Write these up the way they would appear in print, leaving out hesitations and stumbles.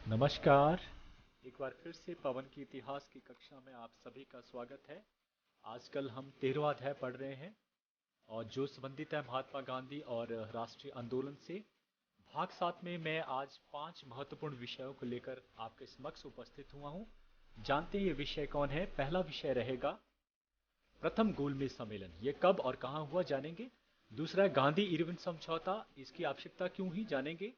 नमस्कार। एक बार फिर से पवन की इतिहास की कक्षा में आप सभी का स्वागत है। आजकल हम 13वां अध्याय पढ़ रहे हैं और जो संबंधित है महात्मा गांधी और राष्ट्रीय आंदोलन से। भाग 7 में मैं आज 5 महत्वपूर्ण विषयों को लेकर आपके समक्ष उपस्थित हुआ हूँ। जानते हैं ये विषय कौन है। पहला विषय रहेगा प्रथम गोलमेज सम्मेलन, ये कब और कहाँ हुआ जानेंगे। दूसरा है गांधी इरविन समझौता, इसकी आवश्यकता क्यों हुई जानेंगे।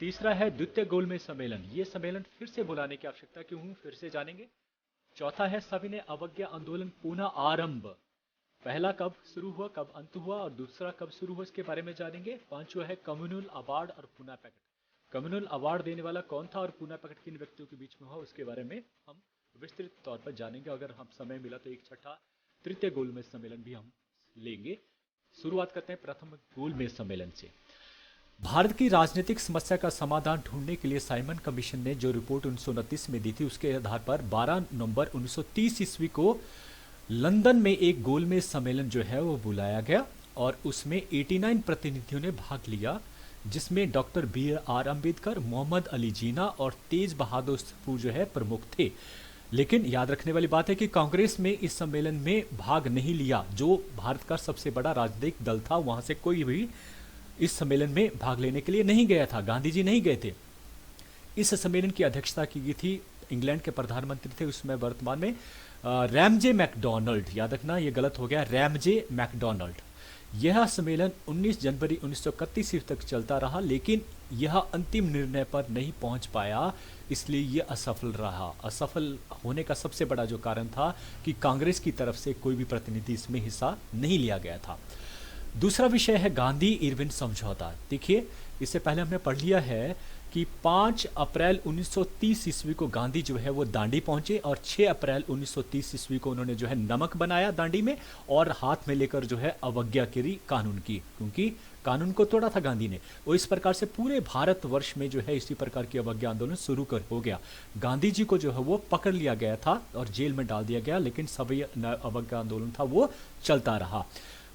तीसरा है द्वितीय गोलमेज सम्मेलन, ये सम्मेलन फिर से बुलाने की आवश्यकता क्यों हुई फिर से जानेंगे। चौथा है सविनय अवज्ञा आंदोलन पुनः आरंभ, पहला कब शुरू हुआ कब अंत हुआ और दूसरा कब शुरू हुआ इसके बारे में जानेंगे। पांचवा है कम्युनल अवार्ड और पूना पैक्ट, कम्युनल अवार्ड देने वाला कौन था और पूना पैक्ट किन व्यक्तियों के बीच में हुआ उसके बारे में हम विस्तृत तौर पर जानेंगे। अगर हम समय मिला तो एक छठा तृतीय गोलमेज सम्मेलन भी हम लेंगे। शुरुआत करते हैं प्रथम गोलमेज सम्मेलन से। भारत की राजनीतिक समस्या का समाधान ढूंढने के लिए साइमन कमीशन ने जो रिपोर्ट 1929 में दी थी उसके आधार पर 12 नवंबर 1930 ईस्वी को लंदन में एक गोलमेज सम्मेलन जो है वो बुलाया गया और उसमें 89 प्रतिनिधियों ने भाग लिया, जिसमें doctor B R Ambedkar, Mohammad Ali Jinnah और तेज बहादुर सप्रू जो है प्रमुख थे। लेकिन याद रखने वाली बात है कि कांग्रेस में इस सम्मेलन में भाग नहीं लिया, जो भारत का सबसे बड़ा राजनीतिक दल था। वहां से कोई भी इस सम्मेलन में भाग लेने के लिए नहीं गया था, गांधी जी नहीं गए थे। इस सम्मेलन की अध्यक्षता की गई थी, इंग्लैंड के प्रधानमंत्री थे उसमें वर्तमान में रैमजे मैकडोनाल्ड। याद रखना ये गलत हो गया, रैमजे मैकडोनाल्ड। यह सम्मेलन 19 जनवरी 1931 तक चलता रहा, लेकिन यह अंतिम निर्णय पर नहीं पहुंच पाया, इसलिए यह असफल रहा। असफल होने का सबसे बड़ा जो कारण था कि कांग्रेस की तरफ से कोई भी प्रतिनिधि इसमें हिस्सा नहीं लिया गया था। दूसरा विषय है गांधी इरविन समझौता। देखिए, इससे पहले हमने पढ़ लिया है कि 5 अप्रैल 1930 ईस्वी को गांधी जो है वो दांडी पहुंचे और 6 अप्रैल 1930 ईस्वी को उन्होंने जो है नमक बनाया दांडी में और हाथ में लेकर जो है अवज्ञा करी कानून की, क्योंकि कानून को तोड़ा था गांधी ने। और इस प्रकार से पूरे भारतवर्ष में जो है इसी प्रकार की अवज्ञा आंदोलन शुरू कर हो गया। गांधी जी को जो है वो पकड़ लिया गया था और जेल में डाल दिया गया, लेकिन सभी अवज्ञा आंदोलन था वो चलता रहा।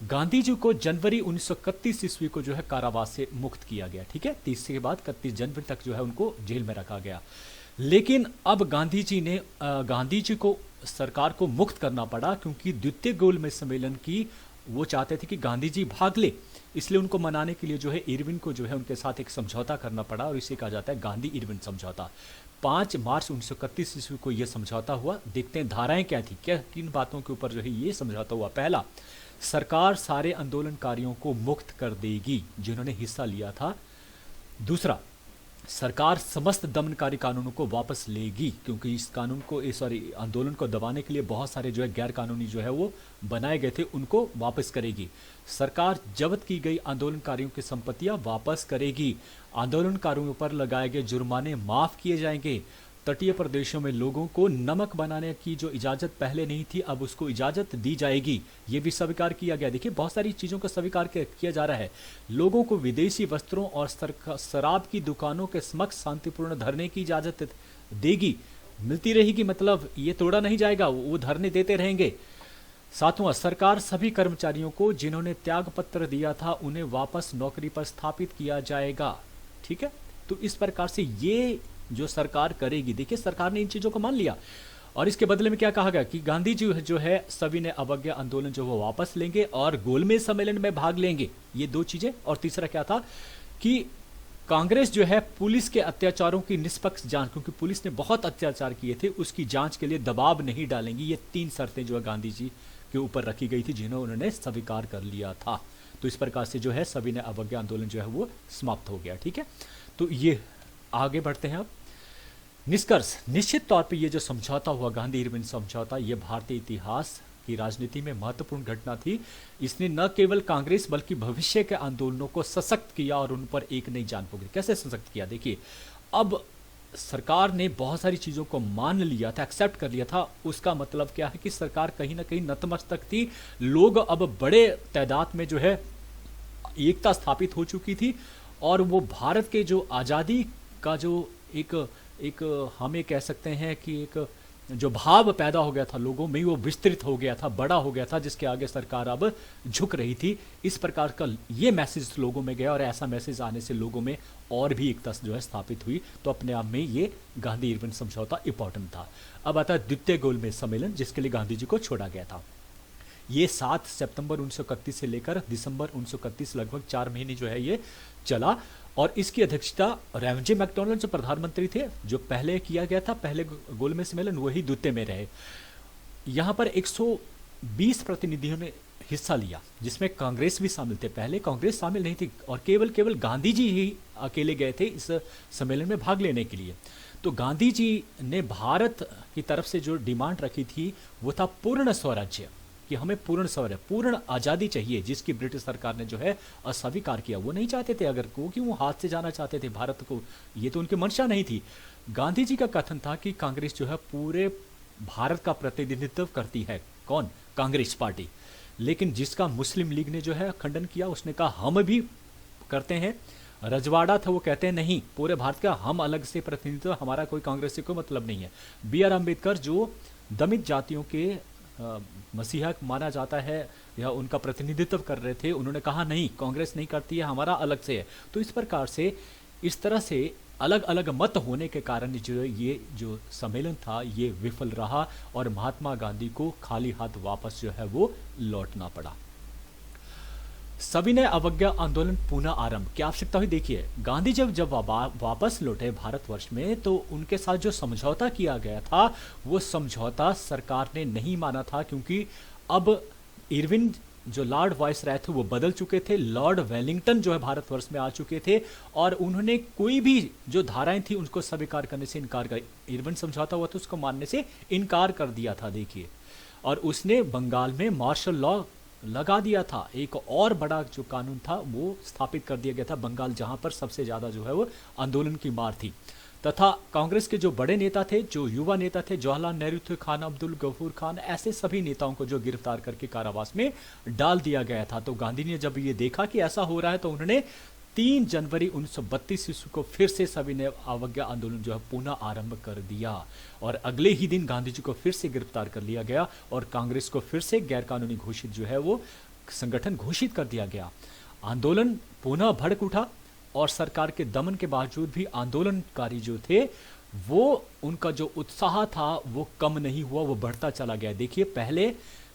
गांधी जी को जनवरी 1931 ईस्वी को जो है कारावास से मुक्त किया गया। ठीक है, 30 के बाद 31 जनवरी तक जो है उनको जेल में रखा गया। लेकिन अब गांधी जी को सरकार को मुक्त करना पड़ा, क्योंकि द्वितीय गोलमेज सम्मेलन की वो चाहते थे कि गांधी जी भाग ले, इसलिए उनको मनाने के लिए जो है इरविन को जो है उनके साथ एक समझौता करना पड़ा और इसे कहा जाता है गांधी इरविन समझौता। 5 मार्च 1931 ईस्वी को यह समझौता हुआ। देखते हैं धाराएं क्या थी, क्या किन बातों के ऊपर जो है ये समझौता हुआ। पहला, सरकार सारे आंदोलनकारियों को मुक्त कर देगी जिन्होंने हिस्सा लिया था। दूसरा, सरकार समस्त दमनकारी कानूनों को वापस लेगी, क्योंकि इस कानून को आंदोलन को दबाने के लिए बहुत सारे जो है गैर कानूनी जो है वो बनाए गए थे, उनको वापस करेगी। सरकार जब्त की गई आंदोलनकारियों की संपत्तियां वापस करेगी। आंदोलनकारियों पर लगाए गए जुर्माने माफ किए जाएंगे। तटीय प्रदेशों में लोगों को नमक बनाने की जो इजाजत पहले नहीं थी, अब उसको इजाजत दी जाएगी, ये भी स्वीकार किया गया। देखिए, बहुत सारी चीजों को स्वीकार किया जा रहा है। लोगों को विदेशी वस्त्रों और शराब की दुकानों के समक्ष शांतिपूर्ण धरने की इजाजत देगी, मिलती रहेगी, मतलब ये तोड़ा नहीं जाएगा, वो धरने देते रहेंगे। सातवां, सरकार सभी कर्मचारियों को जिन्होंने त्याग पत्र दिया था उन्हें वापस नौकरी पर स्थापित किया जाएगा। ठीक है, तो इस प्रकार से ये जो सरकार करेगी। देखिए, सरकार ने इन चीजों को मान लिया और इसके बदले में क्या कहा गया कि गांधी जी जो है सभी ने अवज्ञा आंदोलन जो वो वापस लेंगे और गोलमेज सम्मेलन में भाग लेंगे। ये दो चीजें। और तीसरा क्या था कि कांग्रेस जो है पुलिस के अत्याचारों की निष्पक्ष जांच, क्योंकि पुलिस ने बहुत अत्याचार किए थे, उसकी जांच के लिए दबाव नहीं डालेंगी। ये 3 शर्तें जो है गांधी जी के ऊपर रखी गई थी, जिन्हें उन्होंने स्वीकार कर लिया था। तो इस प्रकार से जो है सभी ने अवज्ञा आंदोलन जो है वो समाप्त हो गया। ठीक है, तो ये आगे बढ़ते हैं। अब निष्कर्ष, निश्चित तौर पे ये जो समझौता हुआ गांधी इरविन समझौता, ये भारतीय इतिहास की राजनीति में महत्वपूर्ण घटना थी। इसने न केवल कांग्रेस बल्कि भविष्य के आंदोलनों को सशक्त किया और उन पर एक नई जान फूंकी। कैसे सशक्त किया? देखिए, अब सरकार ने बहुत सारी चीजों को मान लिया था, एक्सेप्ट कर लिया था। उसका मतलब क्या है कि सरकार कहीं ना कहीं नतमस्तक थी। लोग अब बड़े तादाद में जो है एकता स्थापित हो चुकी थी और वो भारत के जो आज़ादी का जो एक एक हम ये कह सकते हैं कि एक जो भाव पैदा हो गया था लोगों में वो विस्तृत हो गया था, बड़ा हो गया था, जिसके आगे सरकार अब झुक रही थी। इस प्रकार का ये मैसेज लोगों में गया और ऐसा मैसेज आने से लोगों में और भी एकता जो है स्थापित हुई। तो अपने आप में ये गांधी इरविन समझौता इंपॉर्टेंट था। अब आता है द्वितीय गोलमेज सम्मेलन, जिसके लिए गांधी जी को छोड़ा गया था। ये 7 सितंबर 1931 से लेकर दिसंबर 1931 लगभग 4 महीने जो है ये चला। और इसकी अध्यक्षता रैमजे मैकडॉनल्ड जो प्रधानमंत्री थे, जो पहले किया गया था, पहले गोलमेज सम्मेलन, वही द्वितीय में रहे। यहाँ पर 120 प्रतिनिधियों ने हिस्सा लिया, जिसमें कांग्रेस भी शामिल थे। पहले कांग्रेस शामिल नहीं थी और केवल गांधी जी ही अकेले गए थे इस सम्मेलन में भाग लेने के लिए। तो गांधी जी ने भारत की तरफ से जो डिमांड रखी थी वो था पूर्ण स्वराज्य, कि हमें पूर्ण स्वराज्य, पूर्ण आज़ादी चाहिए, जिसकी ब्रिटिश सरकार ने जो है अस्वीकार किया। वो नहीं चाहते थे, अगर क्योंकि वो हाथ से जाना चाहते थे भारत को, ये तो उनकी मंशा नहीं थी। गांधी जी का कथन था कि कांग्रेस जो है पूरे भारत का प्रतिनिधित्व करती है। कौन? कांग्रेस पार्टी। लेकिन जिसका मुस्लिम लीग ने जो है खंडन किया, उसने कहा हम भी करते हैं। रजवाड़ा था, वो कहते हैं नहीं, पूरे भारत का हम अलग से प्रतिनिधित्व, हमारा कोई कांग्रेस से कोई मतलब नहीं है। B.R. अम्बेडकर जो दलित जातियों के मसीहा माना जाता है या उनका प्रतिनिधित्व कर रहे थे, उन्होंने कहा नहीं, कांग्रेस नहीं करती है, हमारा अलग से है। तो इस प्रकार से, इस तरह से अलग अलग मत होने के कारण जो ये जो सम्मेलन था ये विफल रहा और महात्मा गांधी को खाली हाथ वापस जो है वो लौटना पड़ा। सविनय अवज्ञा आंदोलन पुनः आरंभ की आवश्यकता हुई। देखिए, गांधी जब वापस लौटे भारतवर्ष में, तो उनके साथ जो समझौता किया गया था वो समझौता सरकार ने नहीं माना था, क्योंकि अब इरविन जो लॉर्ड वाइसराय थे वो बदल चुके थे, लॉर्ड वेलिंगटन जो है भारतवर्ष में आ चुके थे और उन्होंने कोई भी जो धाराएं थी उनको स्वीकार करने से इनकार कर, इरविन समझौता हुआ था उसको मानने से इनकार कर दिया था। देखिए, और उसने बंगाल में मार्शल लॉ लगा दिया था। एक और बड़ा जो कानून था वो स्थापित कर दिया गया था बंगाल, जहां पर सबसे ज्यादा जो है वो आंदोलन की मार थी। तथा कांग्रेस के जो बड़े नेता थे, जो युवा नेता थे, जवाहरलाल नेहरू थे, खान अब्दुल गफूर खान, ऐसे सभी नेताओं को जो गिरफ्तार करके कारावास में डाल दिया गया था। तो गांधी ने जब ये देखा कि ऐसा हो रहा है, तो उन्होंने 3 जनवरी 1932 ईस्वी को फिर से सविनय अवज्ञा आंदोलन जो है पुनः आरंभ कर दिया और अगले ही दिन गांधी जी को फिर से गिरफ्तार कर लिया गया और कांग्रेस को फिर से गैरकानूनी घोषित जो है वो संगठन घोषित कर दिया गया। आंदोलन पुनः भड़क उठा और सरकार के दमन के बावजूद भी आंदोलनकारी जो थे वो, उनका जो उत्साह था वो कम नहीं हुआ, वो बढ़ता चला गया। देखिए, पहले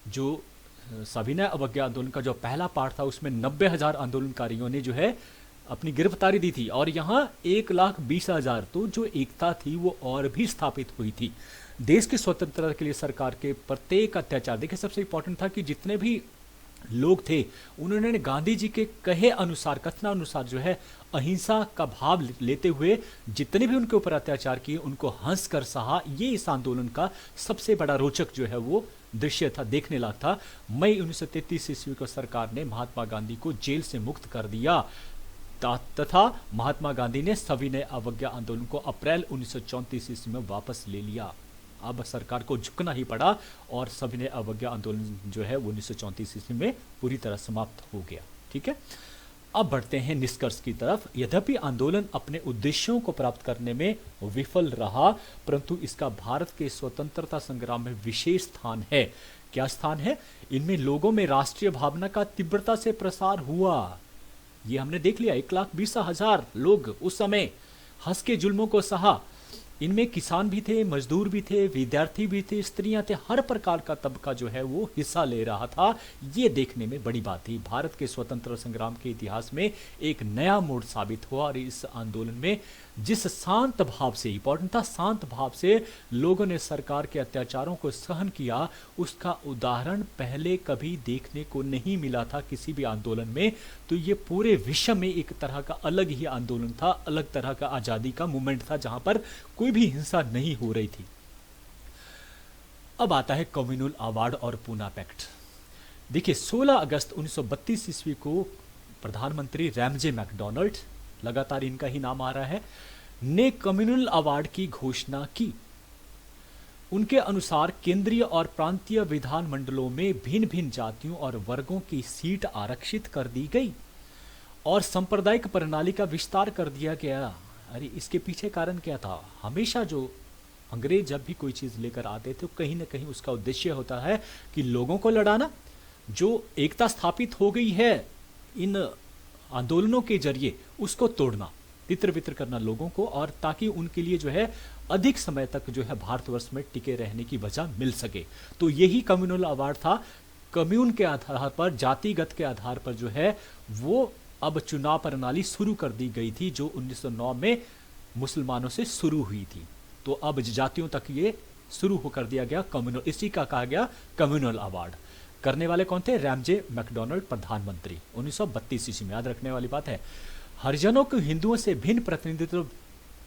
जो सविनय अवज्ञा आंदोलन का जो पहला पार्ट था उसमें 90,000 आंदोलनकारियों ने जो है अपनी गिरफ्तारी दी थी और यहाँ 1,20,000। तो जो एकता थी वो और भी स्थापित हुई थी। देश की स्वतंत्रता के लिए सरकार के प्रत्येक अत्याचार, देखिए सबसे इंपॉर्टेंट था कि जितने भी लोग थे उन्होंने गांधी जी के कहे अनुसार, कथनानुसार जो है अहिंसा का भाव लेते हुए जितने भी उनके ऊपर अत्याचार किए उनको हंस कर सहा। ये इस आंदोलन का सबसे बड़ा रोचक जो है वो दृश्य था, देखने लायक था। मई 1933 ईस्वी को सरकार ने महात्मा गांधी को जेल से मुक्त कर दिया तथा महात्मा गांधी ने सविनय अवज्ञा आंदोलन को अप्रैल 1934 ईस्वी में वापस ले लिया। अब सरकार को झुकना ही पड़ा और सविनय अवज्ञा आंदोलन जो है 1934 ईस्वी में पूरी तरह समाप्त हो गया। ठीक है, अब बढ़ते हैं निष्कर्ष की तरफ। यद्यपि आंदोलन अपने उद्देश्यों को प्राप्त करने में विफल रहा, परंतु इसका भारत के स्वतंत्रता संग्राम में विशेष स्थान है। क्या स्थान है? इनमें लोगों में राष्ट्रीय भावना का तीव्रता से प्रसार हुआ। ये हमने देख लिया, 1,20,000 लोग उस समय हंस के जुल्मों को सहा। इनमें किसान भी थे, मजदूर भी थे, विद्यार्थी भी थे, स्त्रियां थे, हर प्रकार का तबका जो है वो हिस्सा ले रहा था। ये देखने में बड़ी बात थी। भारत के स्वतंत्र संग्राम के इतिहास में एक नया मोड़ साबित हुआ और इस आंदोलन में जिस शांत भाव से, इंपॉर्टेंट था, शांत भाव से लोगों ने सरकार के अत्याचारों को सहन किया, उसका उदाहरण पहले कभी देखने को नहीं मिला था किसी भी आंदोलन में। तो ये पूरे विश्व में एक तरह का अलग ही आंदोलन था, अलग तरह का आजादी का मूवमेंट था जहां पर कोई भी हिंसा नहीं हो रही थी। अब आता है कम्युनल अवार्ड और पूना पैक्ट। देखिए, 16 अगस्त 1932 ईस्वी को प्रधानमंत्री रैमजे मैकडॉनल्ड, लगातार इनका ही नाम आ रहा है, ने कम्युनल अवार्ड की घोषणा की। उनके अनुसार केंद्रीय और प्रांतीय विधान मंडलों में भिन्न भिन्न जातियों और वर्गों की सीट आरक्षित कर दी गई और सांप्रदायिक प्रणाली का विस्तार कर दिया गया। अरे, इसके पीछे कारण क्या था? हमेशा जो अंग्रेज जब भी कोई चीज़ लेकर आते थे तो कहीं ना कहीं उसका उद्देश्य होता है कि लोगों को लड़ाना, जो एकता स्थापित हो गई है इन आंदोलनों के जरिए उसको तोड़ना, तितर बितर करना लोगों को, और ताकि उनके लिए जो है अधिक समय तक जो है भारतवर्ष में टिके रहने की वजह मिल सके। तो यही कम्युनल अवार्ड था। कम्यून के आधार पर, जातिगत के आधार पर जो है वो अब चुनाव प्रणाली शुरू कर दी गई थी, जो 1909 में मुसलमानों से शुरू हुई थी। तो अब जातियों तक ये शुरू हो कर दिया गया कम्युनल, इसी का कहा गया कम्युनल अवार्ड। करने वाले कौन थे? रैमजे मैकडोनाल्ड, प्रधानमंत्री, 1932 ईस्वी में। याद रखने वाली बात है। हरिजनों को हिंदुओं से भिन्न प्रतिनिधित्व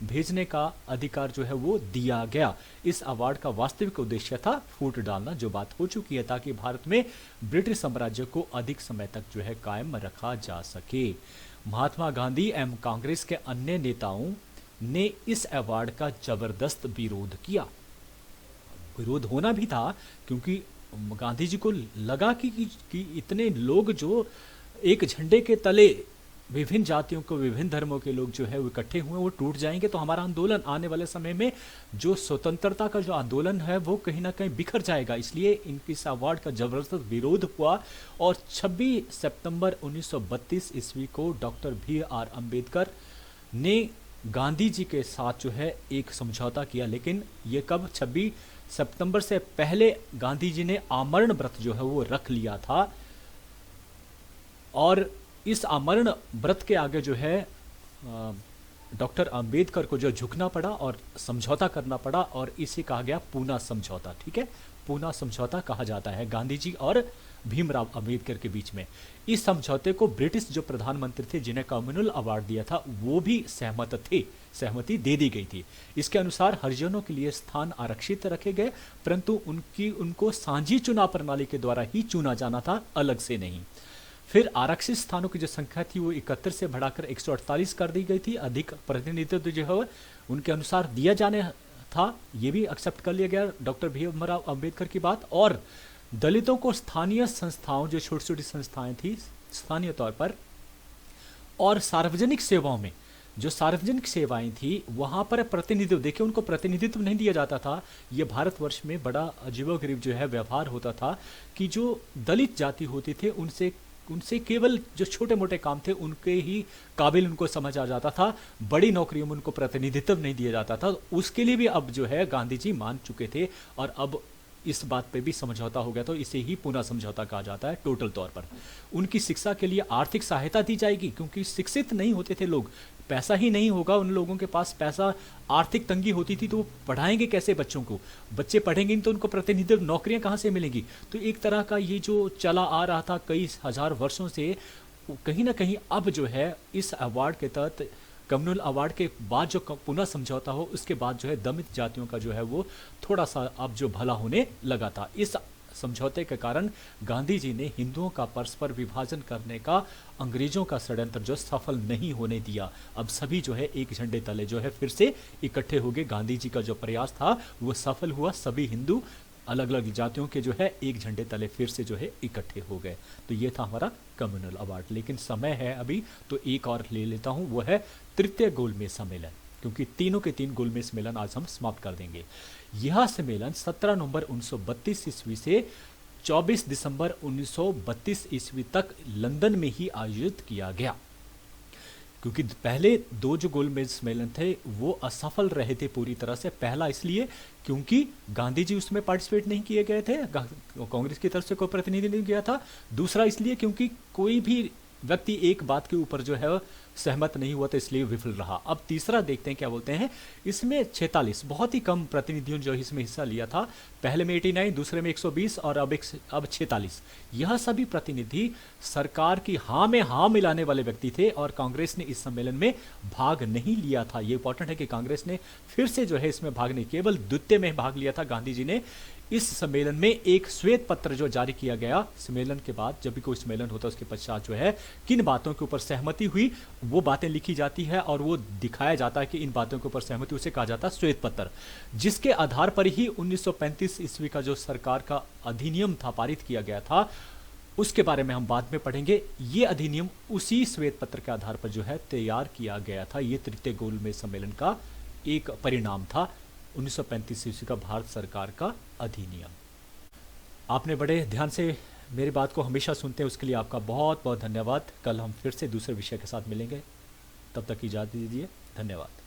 भेजने का अधिकार जो है वो दिया गया। इस अवार्ड का वास्तविक उद्देश्य था फूट डालना, जो बात हो चुकी है, ताकि भारत में ब्रिटिश साम्राज्य को अधिक समय तक जो है कायम रखा जा सके। महात्मा गांधी एवं कांग्रेस के अन्य नेताओं ने इस अवार्ड का जबरदस्त विरोध किया। विरोध होना भी था, क्योंकि गांधी जी को लगा कि इतने लोग जो एक झंडे के तले विभिन्न जातियों को, विभिन्न धर्मों के लोग जो है वो इकट्ठे हुए, वो टूट जाएंगे तो हमारा आंदोलन आने वाले समय में जो स्वतंत्रता का जो आंदोलन है वो कहीं ना कहीं बिखर जाएगा। इसलिए इनकी इस अवार्ड का जबरदस्त विरोध हुआ और 26 सितंबर 1932 ईस्वी को डॉक्टर BR अम्बेडकर ने गांधी जी के साथ जो है एक समझौता किया। लेकिन ये कब? 26 सितंबर से पहले गांधी जी ने आमरण व्रत जो है वो रख लिया था, और इस आमरण व्रत के आगे जो है डॉक्टर अंबेडकर को जो झुकना पड़ा और समझौता करना पड़ा, और इसे कहा गया पूना समझौता। ठीक है, पूना समझौता कहा जाता है गांधी जी और भीमराव अंबेडकर के बीच में। इस समझौते को ब्रिटिश जो प्रधानमंत्री थे जिन्हें कम्युनल अवार्ड दिया था वो भी सहमत थे, सहमति दे दी गई थी। इसके अनुसार हरिजनों के लिए स्थान आरक्षित रखे गए, परंतु उनको सांझी चुनाव प्रणाली के द्वारा ही चुना जाना था, अलग से नहीं। फिर आरक्षित स्थानों की जो संख्या थी वो 71 से बढ़ाकर 148 कर दी गई थी। अधिक प्रतिनिधित्व जो है उनके अनुसार दिया जाने था, ये भी एक्सेप्ट कर लिया गया डॉक्टर भीमराव अंबेडकर की बात। और दलितों को स्थानीय संस्थाओं, जो छोटी छोटी संस्थाएं थी स्थानीय तौर पर, और सार्वजनिक सेवाओं में, जो सार्वजनिक सेवाएं थी वहां पर प्रतिनिधित्व, देखिए उनको प्रतिनिधित्व नहीं दिया जाता था। ये भारतवर्ष में बड़ा अजीबोगरीब जो है व्यवहार होता था कि जो दलित जाति होती थे उनसे केवल जो छोटे मोटे काम थे उनके ही काबिल उनको समझ आ जाता था, बड़ी नौकरियों में उनको प्रतिनिधित्व नहीं दिया जाता था। उसके लिए भी अब जो है गांधी जी मान चुके थे, और अब इस बात पे भी समझौता हो गया, तो इसे ही पुनः समझौता कहा जाता है टोटल तौर पर। उनकी शिक्षा के लिए आर्थिक सहायता दी जाएगी, क्योंकि शिक्षित नहीं होते थे लोग, पैसा ही नहीं होगा उन लोगों के पास, पैसा, आर्थिक तंगी होती थी, तो वो पढ़ाएंगे कैसे बच्चों को? बच्चे पढ़ेंगे नहीं तो उनको प्रतिनिधित्व, नौकरियां कहाँ से मिलेंगी? तो एक तरह का ये जो चला आ रहा था कई हजार वर्षों से, कहीं ना कहीं अब जो है इस अवार्ड के तहत, कम्युनल अवार्ड के बाद जो पुनः समझौता हो उसके बाद जो है दमित जातियों का जो है वो थोड़ा सा अब जो भला होने लगा था। इस समझौते के कारण गांधी जी ने हिंदुओं का परस्पर विभाजन करने का अंग्रेजों का षड्यंत्र जो सफल नहीं होने दिया। अब सभी जो है एक झंडे तले जो है फिर से इकट्ठे हो गए। गांधी जी का जो प्रयास था वो सफल हुआ, सभी हिंदू अलग अलग जातियों के जो है एक झंडे तले फिर से जो है इकट्ठे हो गए। तो ये था हमारा कम्युनल अवार्ड। लेकिन समय है अभी तो एक और ले लेता हूँ, वो है तृतीय गोलमेज सम्मेलन, क्योंकि तीनों के तीन गोलमेज सम्मेलन आज हम समाप्त कर देंगे। यह सम्मेलन 17 नवंबर 1932 ईस्वी से 24 दिसंबर 1932 ईस्वी तक लंदन में ही आयोजित किया गया, क्योंकि पहले दो जो गोलमेज सम्मेलन थे वो असफल रहे थे पूरी तरह से। पहला इसलिए क्योंकि गांधी जी उसमें पार्टिसिपेट नहीं किए गए थे, कांग्रेस की तरफ से कोई प्रतिनिधि नहीं गया था। दूसरा इसलिए क्योंकि कोई भी व्यक्ति एक बात के ऊपर जो है सहमत नहीं हुआ, तो इसलिए विफल रहा। अब तीसरा देखते हैं क्या बोलते हैं। इसमें 46 बहुत ही कम प्रतिनिधियों जो इसमें हिस्सा लिया था। पहले में 89, दूसरे में 120 और अब 46। यह सभी प्रतिनिधि सरकार की हाँ में हाँ मिलाने वाले व्यक्ति थे, और कांग्रेस ने इस सम्मेलन में भाग नहीं लिया था। ये इंपॉर्टेंट है कि कांग्रेस ने फिर से जो है इसमें भाग नहीं, केवल द्वितीय में भाग लिया था गांधी जी ने। इस सम्मेलन में एक श्वेत पत्र जो जारी किया गया सम्मेलन के बाद, जब भी कोई सम्मेलन होता है उसके पश्चात जो है किन बातों के ऊपर सहमति हुई वो बातें लिखी जाती है और वो दिखाया जाता है कि इन बातों के ऊपर सहमति, उसे कहा जाता है श्वेत पत्र, जिसके आधार पर ही 1935 ईस्वी का जो सरकार का अधिनियम था पारित किया गया था, उसके बारे में हम बाद में पढ़ेंगे। ये अधिनियम उसी श्वेत पत्र के आधार पर जो है तैयार किया गया था। ये तृतीय गोलमेज सम्मेलन का एक परिणाम था 1935 ईस्वी का भारत सरकार का अधिनियम। आपने बड़े ध्यान से मेरी बात को हमेशा सुनते हैं, उसके लिए आपका बहुत बहुत धन्यवाद। कल हम फिर से दूसरे विषय के साथ मिलेंगे, तब तक इजाज़त दीजिए। धन्यवाद।